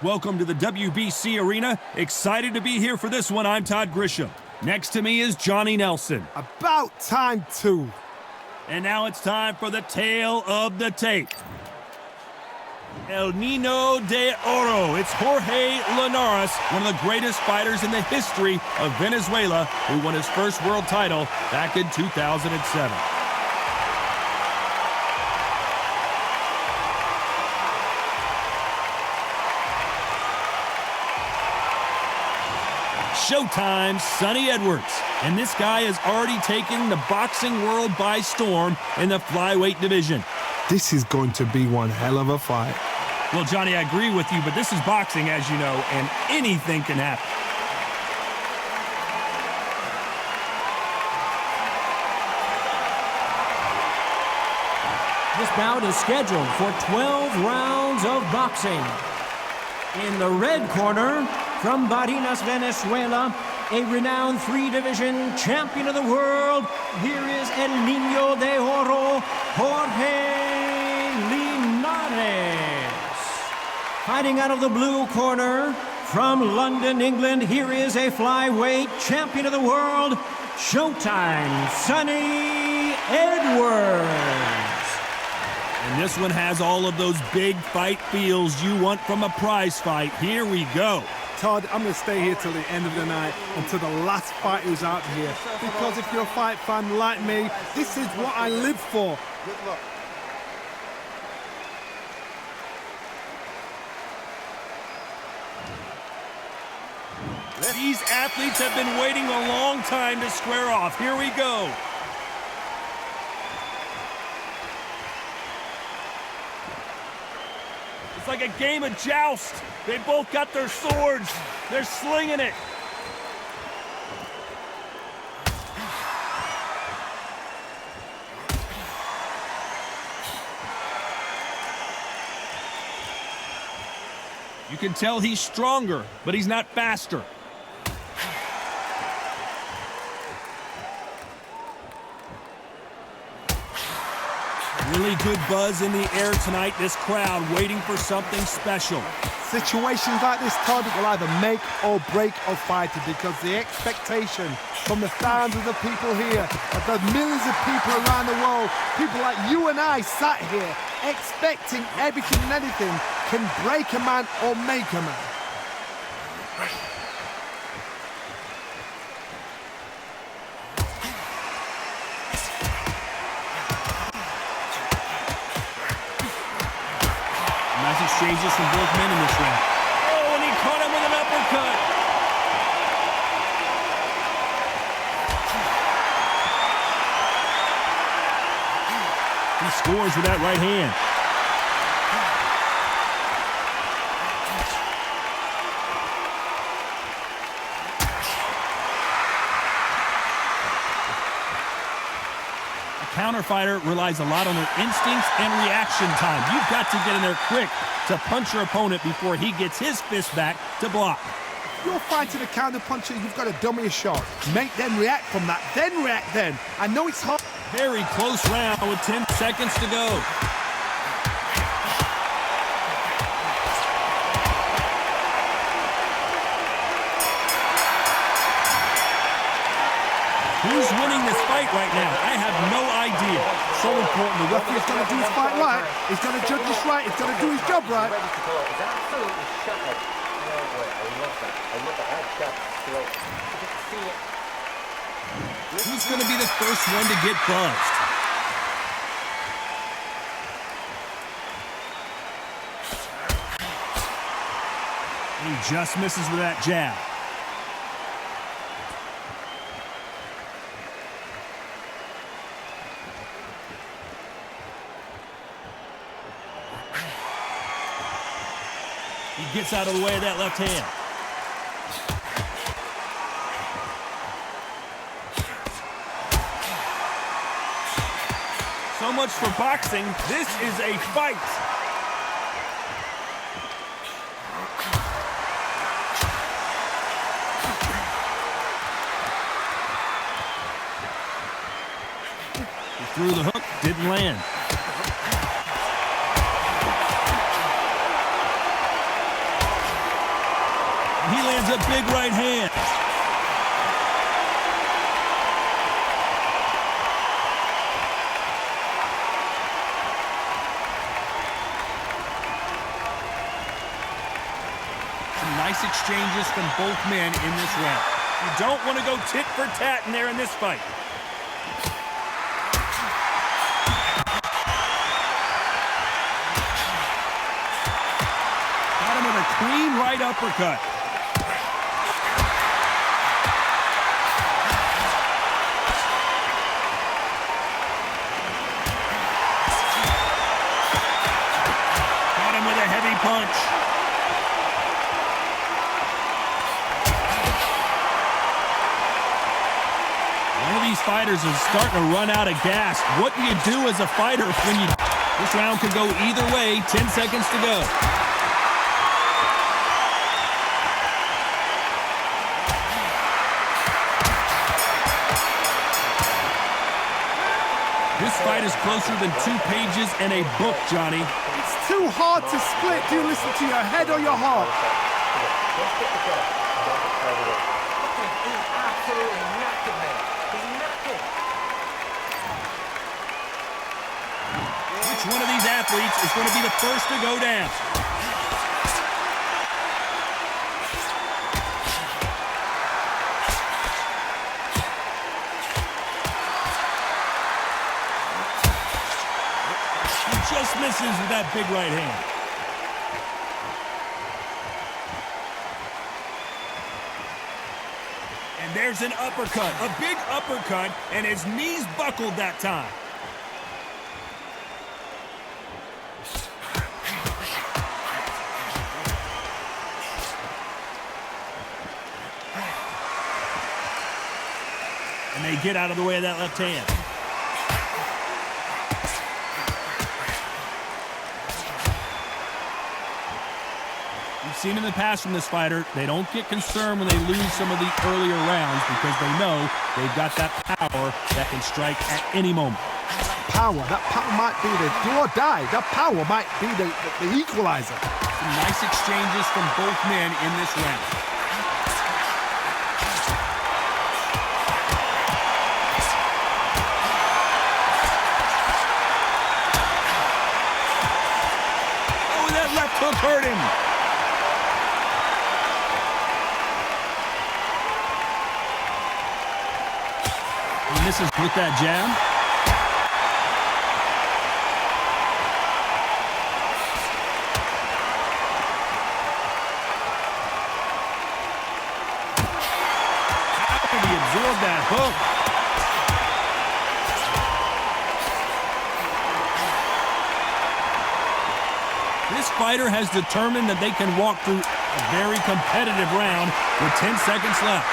Welcome to the WBC Arena. Excited to be here for this one. I'm Todd Grisham. Next to me is Johnny Nelson. About time, too. And now it's time for the tale of the tape. El Niño de Oro. It's Jorge Linares, one of the greatest fighters in the history of Venezuela, who won his first world title back in 2007. Showtime's Sonny Edwards. And this guy has already taken the boxing world by storm in the flyweight division. This is going to be one hell of a fight. Well, Johnny, I agree with you, but this is boxing, as you know, and anything can happen. This bout is scheduled for 12 rounds of boxing. In the red corner, from Barinas, Venezuela, a renowned three-division champion of the world, here is El Niño de Oro, Jorge Linares. Fighting out of the blue corner, from London, England, here is a flyweight champion of the world, Showtime, Sonny Edwards. And this one has all of those big fight feels you want from a prize fight. Here we go. Todd, I'm going to stay here till the end of the night, until the last fight who's out here. Because if you're a fight fan like me, this is what I live for. Good luck. These athletes have been waiting a long time to square off. Here we go. It's like a game of joust. They both got their swords. They're slinging it. You can tell he's stronger, but he's not faster. Really good buzz in the air tonight. This crowd waiting for something special. Situations like this, Todd, will either make or break a fighter, because the expectation from the thousands of the people here, of the millions of people around the world, people like you and I sat here expecting everything and anything, can break a man or make a man. Nice exchanges from both men in this round. Oh, and he caught him with an uppercut. He scores with that right hand. Counterfighter relies a lot on their instincts and reaction time. You've got to get in there quick to punch your opponent before he gets his fist back to block. If you're fighting a counter puncher, you've got to dummy a shot. Make them react from that, then react then. I know it's hard. Very close round with 10 seconds to go. Who's winning this fight right now? I have no idea. So important. The referee's got to do his fight right. He's got to judge this right. He's got to do his job right. Who's going to be the first one to get buzzed? He just misses with that jab. He gets out of the way of that left hand. So much for boxing. This is a fight. He threw the hook, didn't land. He lands a big right hand. Some nice exchanges from both men in this round. You don't want to go tit for tat in there in this fight. Got him with a clean right uppercut. Got him with a heavy punch. These fighters are starting to run out of gas. What do you do as a fighter when you... This round could go either way. 10 seconds to go. This fight is closer than 2 pages in a book, Johnny. It's too hard to split. Do you listen to your head or your heart? Which one of these athletes is going to be the first to go down? He just misses with that big right hand. And there's an uppercut, a big uppercut, and his knees buckled that time. And they get out of the way of that left hand. We've seen in the past from this fighter, they don't get concerned when they lose some of the earlier rounds because they know they've got that power that can strike at any moment. That power might be the do or die. That power might be the equalizer. Some nice exchanges from both men in this round. Hook hurt him. He misses with that jab. How did he absorb that hook? This fighter has determined that they can walk through a very competitive round with 10 seconds left.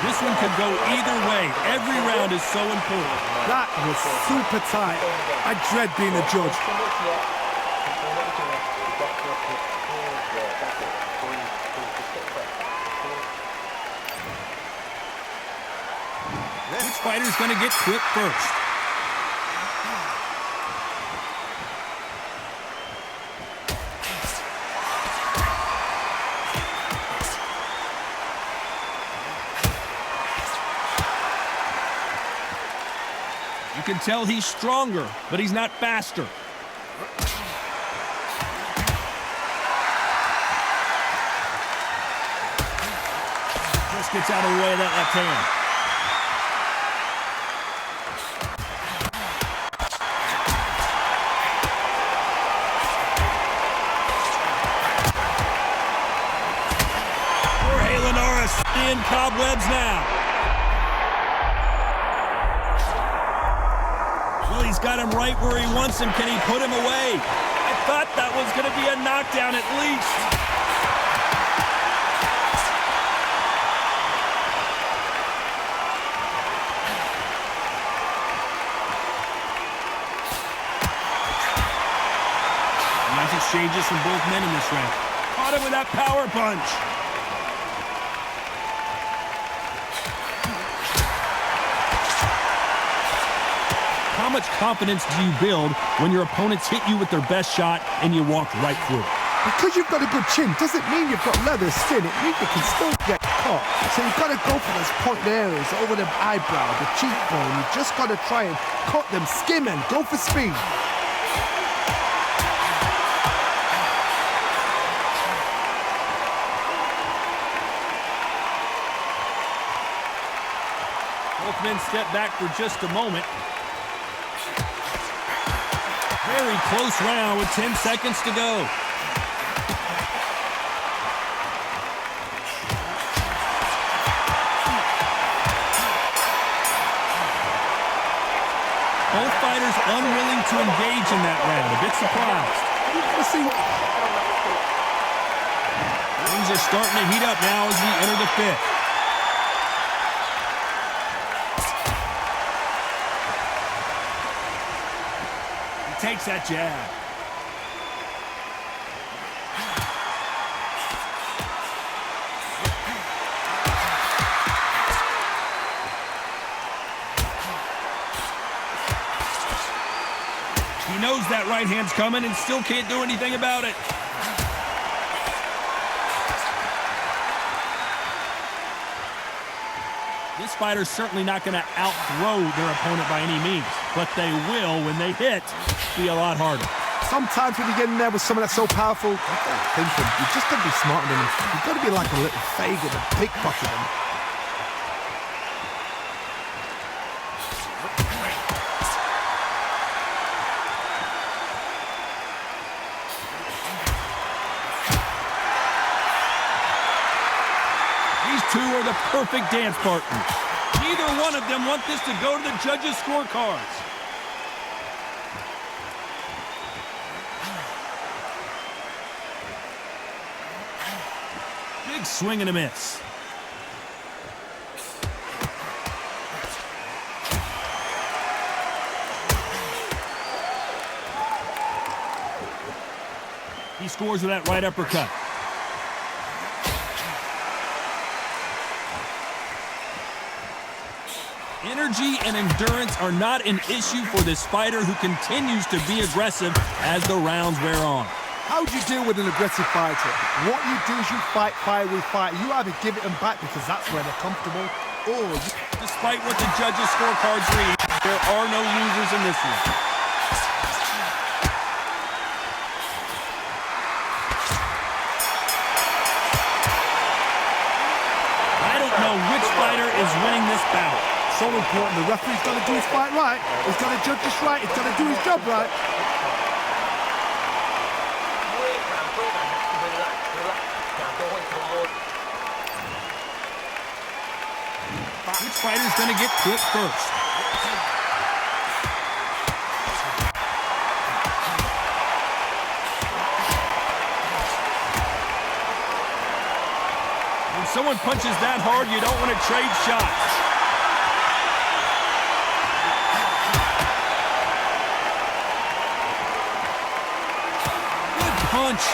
This one could go either way. Every round is so important. That was super tight. I dread being a judge. Which fighter's going to get quit first? You can tell he's stronger, but he's not faster. Just gets out of the way of that left hand. Jorge Linares in cobwebs now. Well, he's got him right where he wants him. Can he put him away? I thought that was going to be a knockdown at least. Nice exchanges from both men in this round. Caught him with that power punch. much confidence do you build when your opponents hit you with their best shot and you walk right through it? Because you've got a good chin doesn't mean you've got leather skin. It means you can still get caught. So you've got to go for those pointed areas over the eyebrow, the cheekbone. You've just got to try and cut them, skim and go for speed. Both men step back for just a moment. Very close round with 10 seconds to go. Both fighters unwilling to engage in that round. A bit surprised. Things are starting to heat up now as we enter the fifth. He takes that jab. He knows that right hand's coming and still can't do anything about it. This fighter's certainly not going to outthrow their opponent by any means, but they will, when they hit, be a lot harder. Sometimes when you get in there with someone that's so powerful, thinking, you just got to be smarter than him. You've got to be like a little faggot and pickpocket him. Two are the perfect dance partners. Neither one of them want this to go to the judges' scorecards. Big swing and a miss. He scores with that right uppercut. Energy and endurance are not an issue for this fighter who continues to be aggressive as the rounds wear on. How do you deal with an aggressive fighter? What you do is you fight fire with fire. You either give it them back because that's where they're comfortable, or despite what the judges' scorecards read, there are no losers in this one. I don't know which fighter is winning this bout. So important. The referee's got to do his fight right. He's got to judge this right. He's got to do his job right. Which fighter's going to get clipped first? When someone punches that hard, you don't want to trade shots. Punch.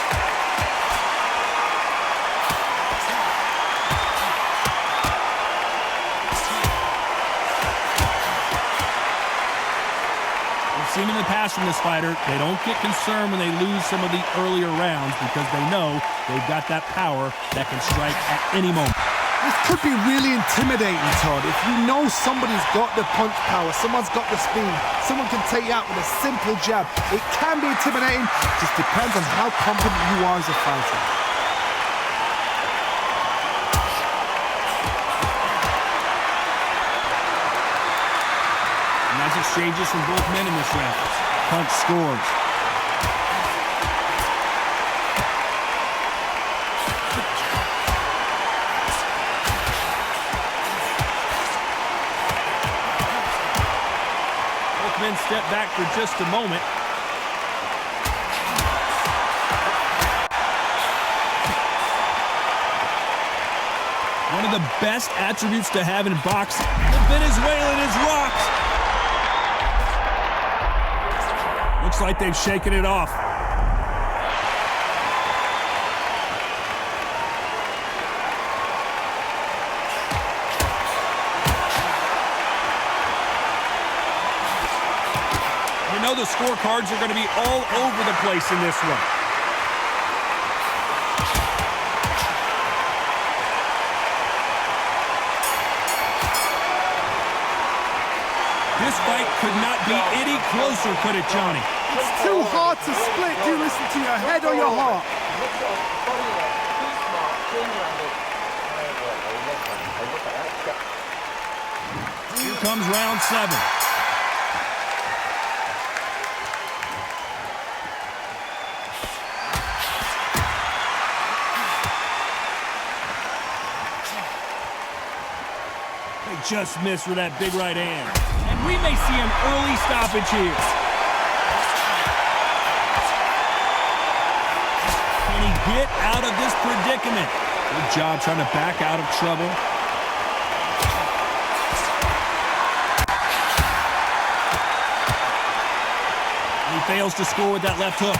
We've seen in the past from this fighter, they don't get concerned when they lose some of the earlier rounds because they know they've got that power that can strike at any moment. This could be really intimidating, Todd. If you know somebody's got the punch power, someone's got the speed, someone can take you out with a simple jab. It can be intimidating, just depends on how confident you are as a fighter. Nice exchanges from both men in this round. Punch scores. Men step back for just a moment. One of the best attributes to have in boxing. The Venezuelan is rocked. Looks like they've shaken it off. know the scorecards are going to be all over the place in this one. This fight could not be any closer, could it, Johnny? It's too hard to split. Do you listen to your head or your heart? Here comes round 7. They just missed with that big right hand. And we may see an early stoppage here. Can he get out of this predicament? Good job trying to back out of trouble. He fails to score with that left hook.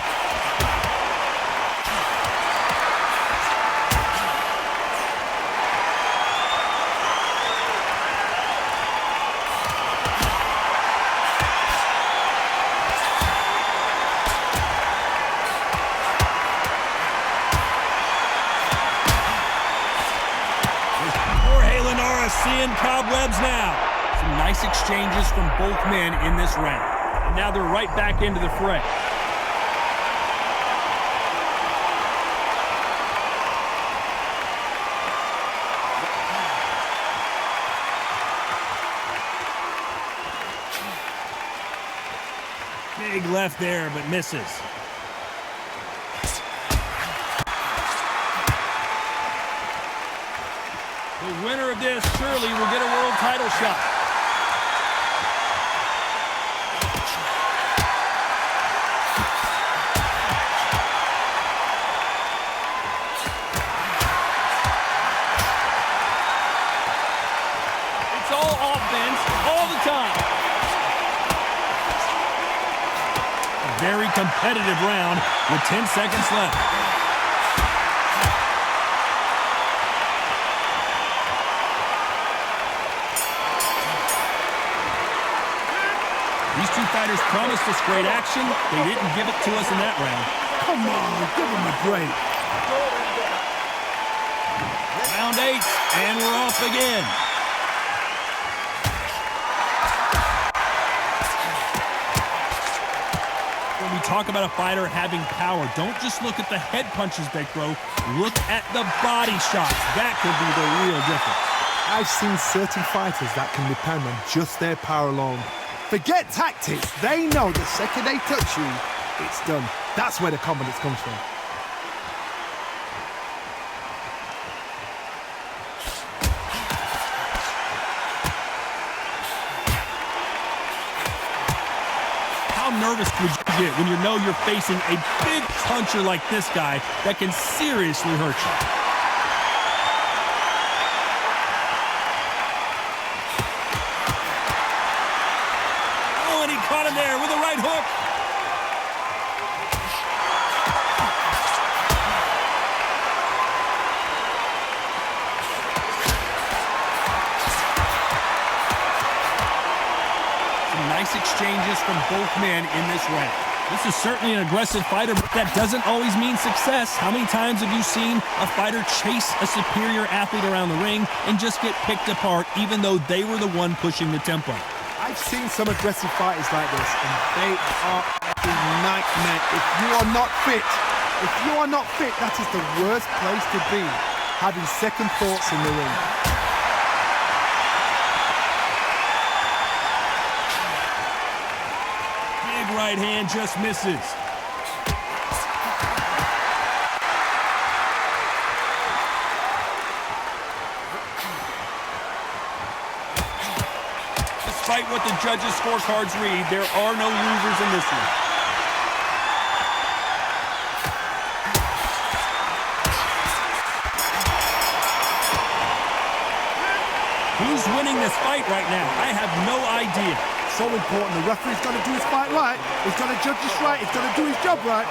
Jorge Linares seeing cobwebs now. Some nice exchanges from both men in this round. And now they're right back into the fray. Big left there, but misses. The winner of this surely will get a world title shot. It's all offense all the time. A very competitive round with 10 seconds left. These two fighters promised us great action. They didn't give it to us in that round. Come on, give him a break. Round 8, and we're off again. When we talk about a fighter having power, don't just look at the head punches they throw. Look at the body shots. That could be the real difference. I've seen certain fighters that can depend on just their power alone. Forget tactics. They know the second they touch you, it's done. That's where the confidence comes from. How nervous would you get when you know you're facing a big puncher like this guy that can seriously hurt you? Caught him there with a right hook. Some nice exchanges from both men in this round. This is certainly an aggressive fighter, but that doesn't always mean success. How many times have you seen a fighter chase a superior athlete around the ring and just get picked apart even though they were the one pushing the tempo? I've seen some aggressive fighters like this, and they are a nightmare. If you are not fit, that is the worst place to be, having second thoughts in the ring. Big right hand just misses. Despite what the judges' scorecards read, there are no losers in this one. Who's winning this fight right now? I have no idea. So important. The referee's got to do his fight right. He's got to judge this right. He's got to do his job right.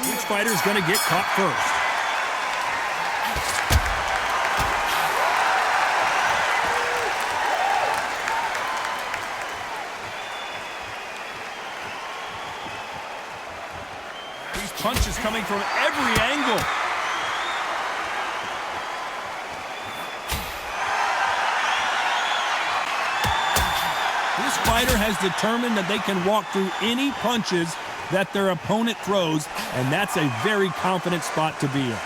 Which fighter's going to get caught first? punches coming from every angle. This fighter has determined that they can walk through any punches that their opponent throws, and that's a very confident spot to be in.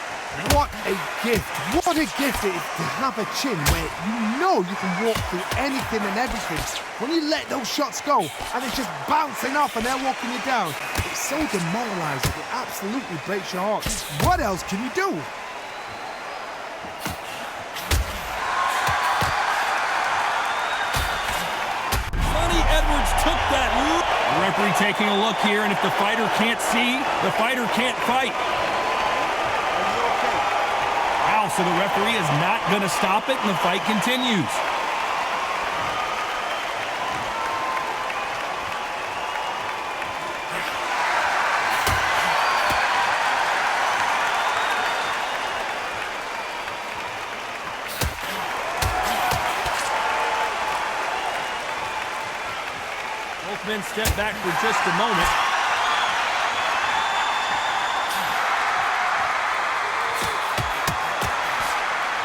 What a gift. What a gift it is to have a chin where you know you can walk through anything and everything. When you let those shots go and it's just bouncing off and they're walking you down, it's so demoralizing. It absolutely breaks your heart. What else can you do? Took that move. The referee taking a look here, and if the fighter can't see, the fighter can't fight. Wow, so the referee is not going to stop it, and the fight continues. Both men step back for just a moment.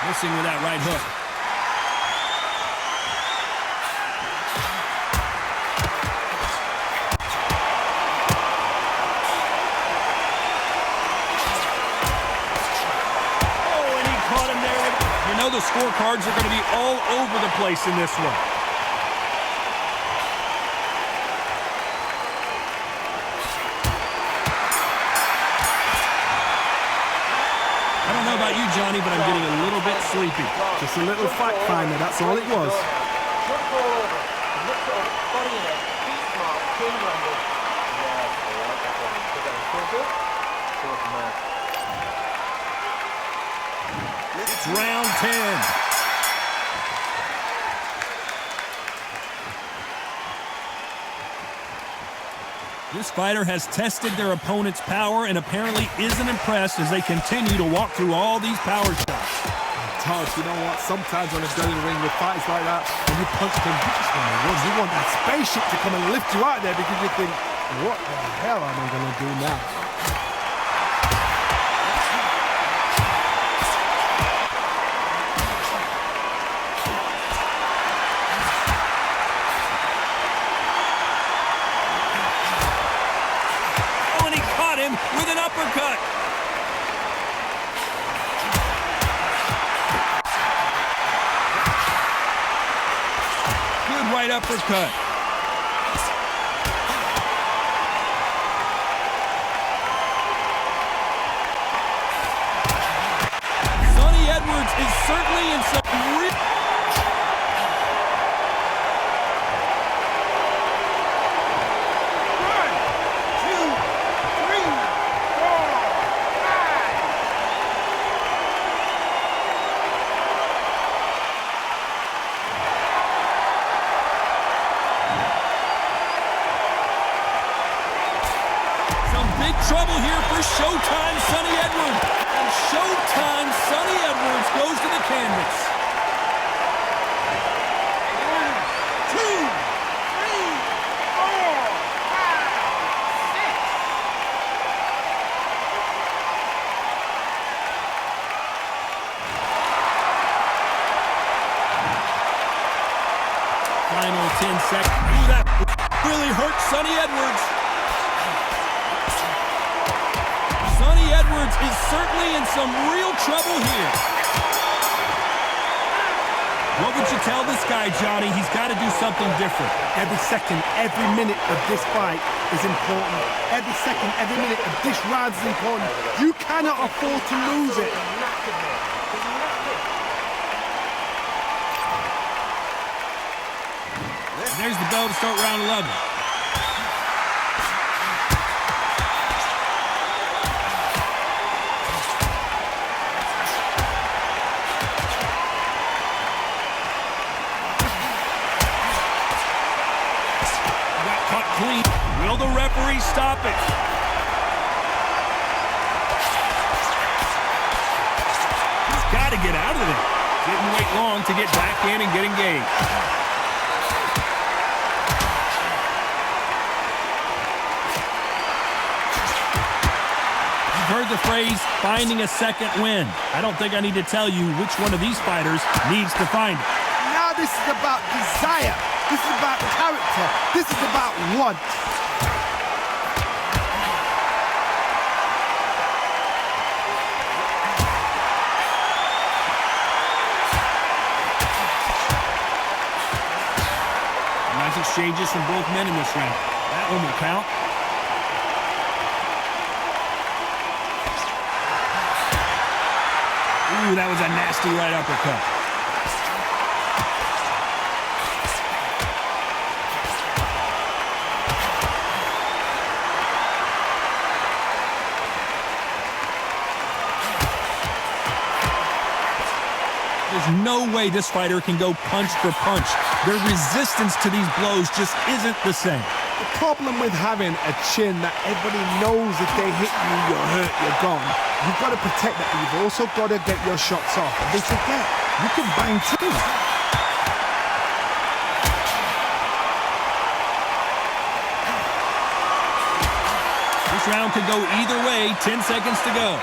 Missing with that right hook. Oh, and he caught him there. You know the scorecards are going to be all over the place in this one. You, Johnny, but I'm getting a little bit sleepy. Just a little fact finder, that's all it was. It's round 10. This fighter has tested their opponent's power and apparently isn't impressed as they continue to walk through all these power shots. Todd, you know what? Sometimes when it's done in the ring with fights like that, when you punch them, you just want to run. You want that spaceship to come and lift you out there because you think, what the hell am I going to do now? With an uppercut. Good right uppercut. Sonny Edwards is certainly in some real... Big trouble here for Showtime Sonny Edwards. And Showtime Sonny Edwards goes to the canvas. 1, 2, 3, 4, 5, 6. Final 10 seconds. Ooh, that really hurt Sonny Edwards. Sonny Edwards is certainly in some real trouble here. What would you tell this guy, Johnny? He's got to do something different. Every second, every minute of this fight is important. Every second, every minute of this round is important. You cannot afford to lose it. There's the bell to start round 11. Clean. Will the referee stop it? He's got to get out of there. Didn't wait long to get back in and get engaged. heard the phrase, finding a second win. I don't think I need to tell you which one of these fighters needs to find it. Now this is about desire. This is about character. This is about want. Nice exchanges from both men in this round. That one will count. Ooh, that was a nasty right uppercut. There's no way this fighter can go punch for punch. Their resistance to these blows just isn't the same. The problem with having a chin that everybody knows if they hit you, you're hurt, you're gone. You've got to protect that, but you've also got to get your shots off. And they forget, you can bang too. This round could go either way. 10 seconds to go.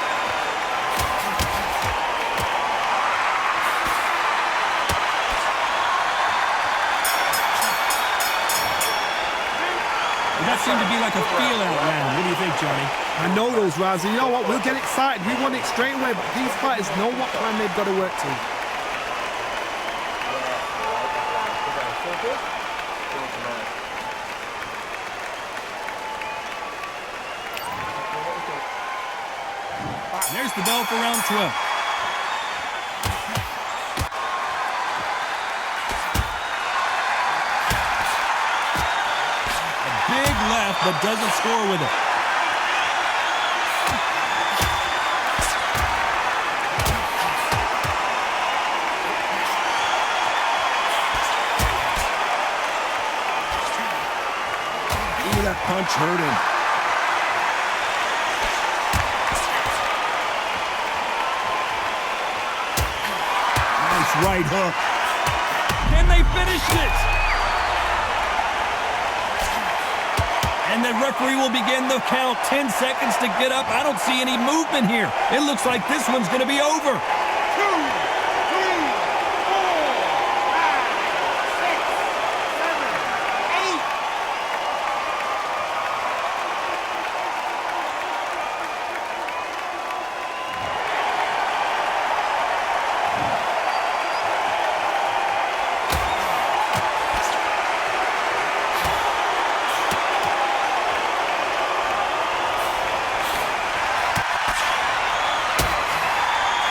That seemed to be like a feel-out round. What do you think, Johnny? I know those rounds, and you know what? We'll get excited. We want it straight away, but these fighters know what plan they've got to work to. There's the bell for round 12. Big left, but doesn't score with it. Ooh, that punch hurt him. Nice right hook. And they finished it. And the referee will begin the count. 10 seconds to get up. I don't see any movement here. It looks like this one's going to be over. 2, 3, 4, 5, 6, 7, 8.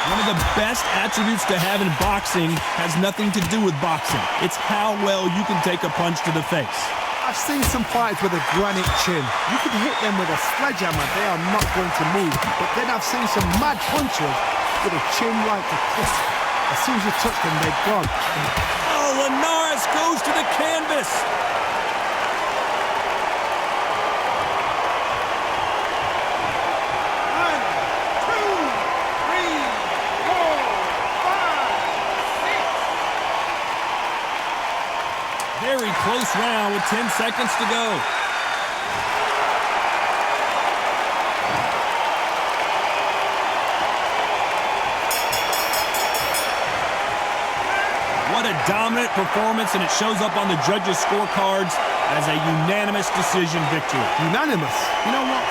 One of the best attributes to have in boxing has nothing to do with boxing. It's how well you can take a punch to the face. I've seen some fighters with a granite chin. You can hit them with a sledgehammer, they are not going to move. But then I've seen some mad punchers with a chin like a crisp. As soon as you touch them, they're gone. Oh, Linares goes to the canvas. Very close round with 10 seconds to go. What a dominant performance, and it shows up on the judges' scorecards as a unanimous decision victory. Unanimous? You know what?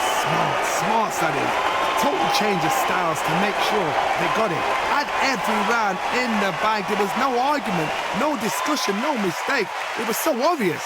Smart that is. Total change of styles to make sure they got it. Had every round in the bag. There was no argument, no discussion, no mistake. It was so obvious.